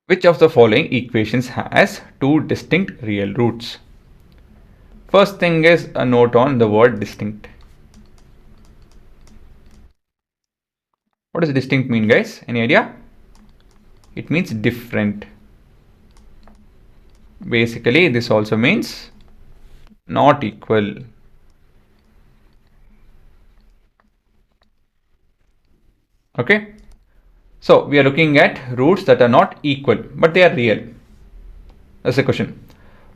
Which of the following equations has two distinct real roots? First thing is a note on the word distinct. What does distinct mean, guys? Any idea? It means different. Basically, this also means not equal. Okay. So we are looking at roots that are not equal, but they are real. That's the question.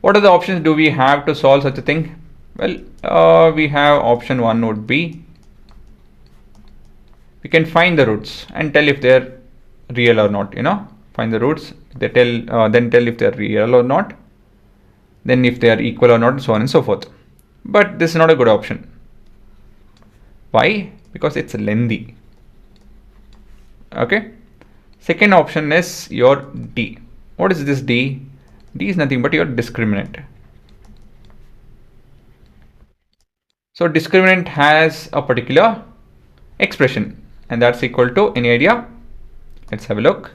What are the options do we have to solve such a thing? Well, we have option 1 would be, we can find the roots and tell if they're real or not. Find the roots, they tell, then tell if they're real or not, then if they are equal or not, and so on and so forth. But this is not a good option. Why? Because it's lengthy. Okay. Second option is your D. What is this D? D is nothing but your discriminant. So discriminant has a particular expression, and that's equal to, any idea? Let's have a look.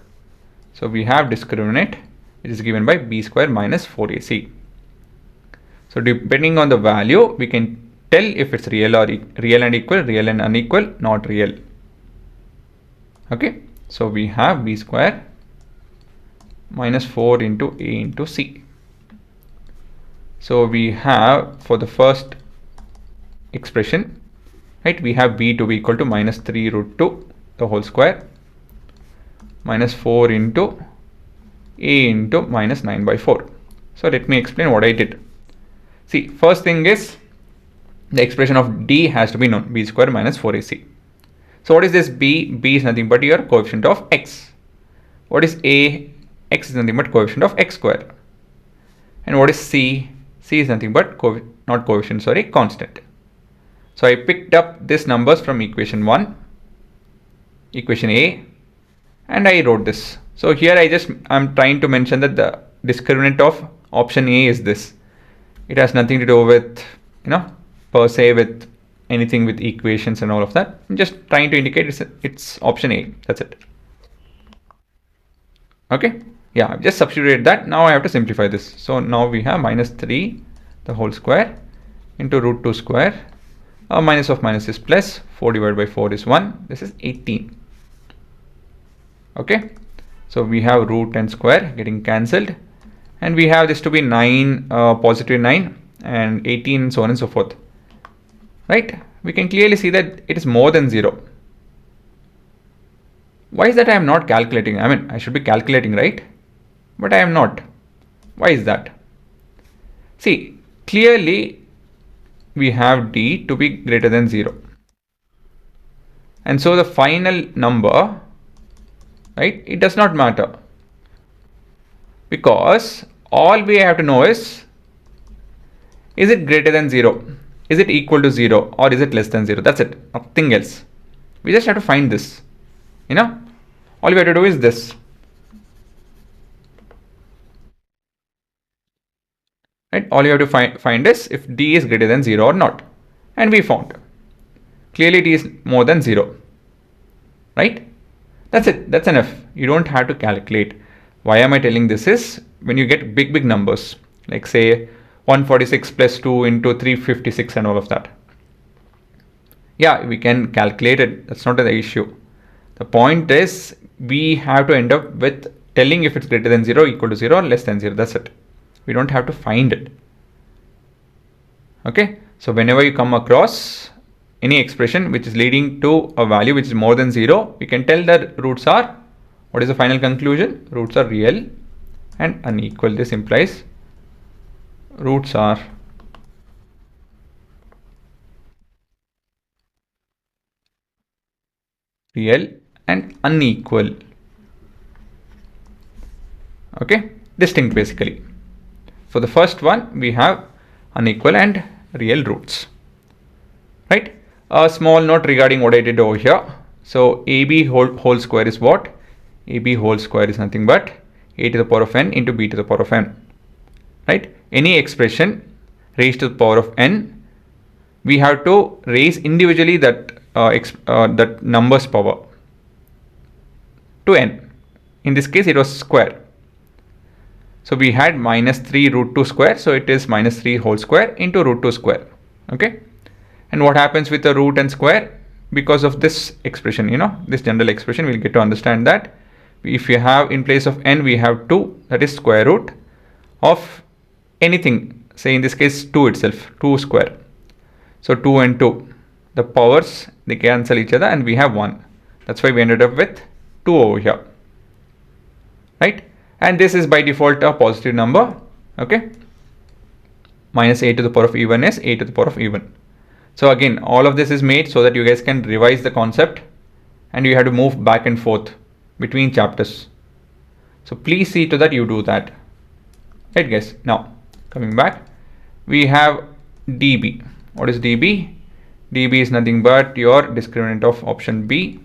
So we have discriminant, which is given by b square minus 4ac. So depending on the value, we can tell if it's real or real and equal, real and unequal, not real. Okay, so we have b square minus 4 into a into c. So we have, for the first expression, right, we have b to be equal to minus 3 root 2 the whole square minus 4 into a into minus 9 by 4. So let me explain what I did. See, first thing is the expression of d has to be known, b square minus 4ac. So what is this b? B is nothing but your coefficient of x. What is a? X is nothing but coefficient of x square. And what is c? C is nothing but constant. So I picked up these numbers from equation 1, equation A, and I wrote this. So here I'm trying to mention that the discriminant of option A is this. It has nothing to do with, per se with anything with equations and all of that. I'm just trying to indicate it's option A. That's it. Okay. Yeah, I've just substituted that. Now I have to simplify this. So now we have minus 3 the whole square into root 2 square. Minus of minus is plus. 4 divided by 4 is 1. This is 18. Okay. So we have root and square getting cancelled. And we have this to be 9, positive 9 and 18 and so on and so forth. Right? We can clearly see that it is more than 0. Why is that I am not calculating? I mean, I should be calculating, right? But I am not. Why is that? See, clearly we have d to be greater than 0. And so the final number, right, it does not matter. Because all we have to know is it greater than 0? Is it equal to 0? Or is it less than 0? That's it. Nothing else. We just have to find this. All we have to do is this. Right? All you have to find is if d is greater than 0 or not. And we found. Clearly d is more than 0. Right? That's it. That's enough. You don't have to calculate. Why am I telling this is when you get big numbers, like say 146 plus 2 into 356 and all of that. Yeah, we can calculate it. That's not the issue. The point is we have to end up with telling if it's greater than 0, equal to 0 or less than 0. That's it. We don't have to find it. Okay. So whenever you come across any expression which is leading to a value which is more than 0, we can tell that roots are, what is the final conclusion? Roots are real and unequal. This implies roots are real and unequal. Okay, distinct basically. For the first one, we have unequal and real roots. Right? A small note regarding what I did over here. So AB whole square is what? AB whole square is nothing but a to the power of n into b to the power of n. Right? Any expression raised to the power of n, we have to raise individually that number's power to n. In this case, it was square. So we had minus 3 root 2 square. So it is minus 3 whole square into root 2 square. Okay. And what happens with the root and square? Because of this expression, this general expression, we'll get to understand that if you have in place of n, we have 2, that is square root of anything. Say in this case 2 itself, 2 square. So 2 and 2, the powers, they cancel each other and we have 1. That's why we ended up with 2 over here. Right? And this is by default a positive number. Okay. Minus a to the power of even is a to the power of even. So again, all of this is made so that you guys can revise the concept and you have to move back and forth between chapters. So please see to that you do that. Right guys, now coming back, we have dB. What is dB? dB is nothing but your discriminant of option B,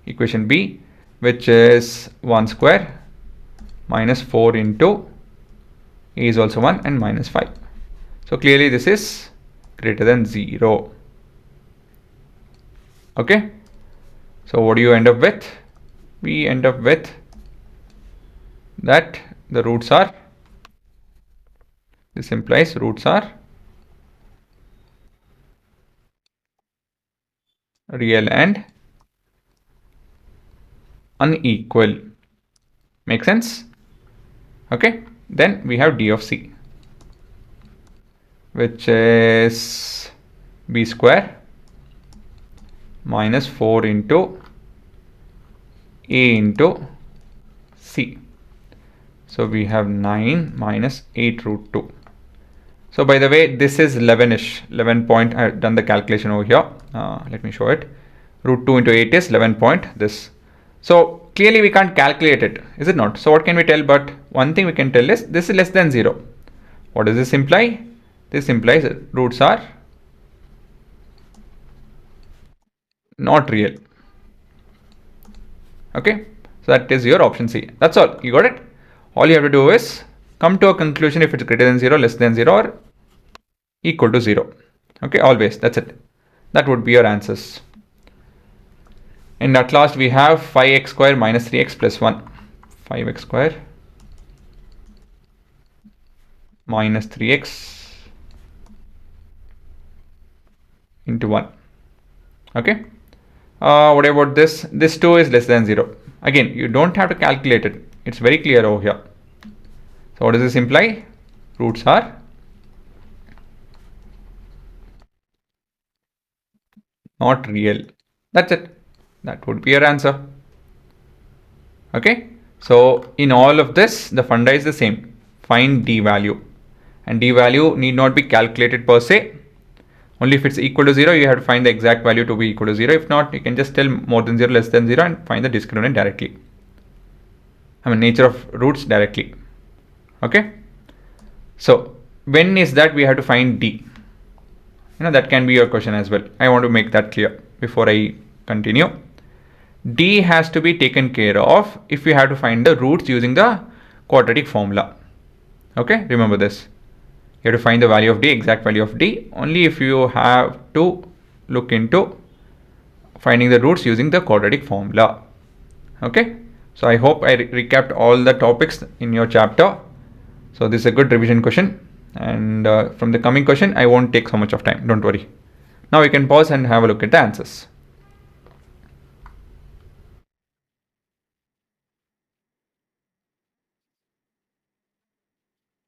equation B, which is 1 square minus 4 into a is also 1 and minus 5. So clearly this is greater than 0. Okay. So what do you end up with? We end up with that the roots are, this implies roots are real and unequal. Make sense? Okay. Then we have d of c, which is b square minus 4 into a into c. So we have 9 minus 8 root 2. So by the way, this is 11ish, 11 point. I've done the calculation over here. Let me show it. Root 2 into 8 is 11 point this. So clearly we can't calculate it, is it not? So what can we tell? But one thing we can tell is this is less than 0. What does this imply? This implies roots are not real. Okay, so that is your option C. That's all. You got it? All you have to do is come to a conclusion if it's greater than 0, less than 0, or equal to 0. Okay, always. That's it. That would be your answers. And at last we have 5x square minus 3x plus 1. 5x square minus 3x into 1. Okay. What about this? This 2 is less than 0. Again, you don't have to calculate it. It's very clear over here. So what does this imply? Roots are not real. That's it. That would be your answer. Okay. So in all of this, the funda is the same. Find d value. And d value need not be calculated per se. Only if it's equal to 0, you have to find the exact value to be equal to 0. If not, you can just tell more than 0, less than 0 and find the discriminant directly. I mean nature of roots directly. Okay. So when is that we have to find d? That can be your question as well. I want to make that clear before I continue. D has to be taken care of if you have to find the roots using the quadratic formula. Okay, remember this. You have to find the value of d, exact value of d, only if you have to look into finding the roots using the quadratic formula. Okay, so I hope I recapped all the topics in your chapter. So this is a good revision question, and from the coming question I won't take so much of time, don't worry. Now we can pause and have a look at the answers.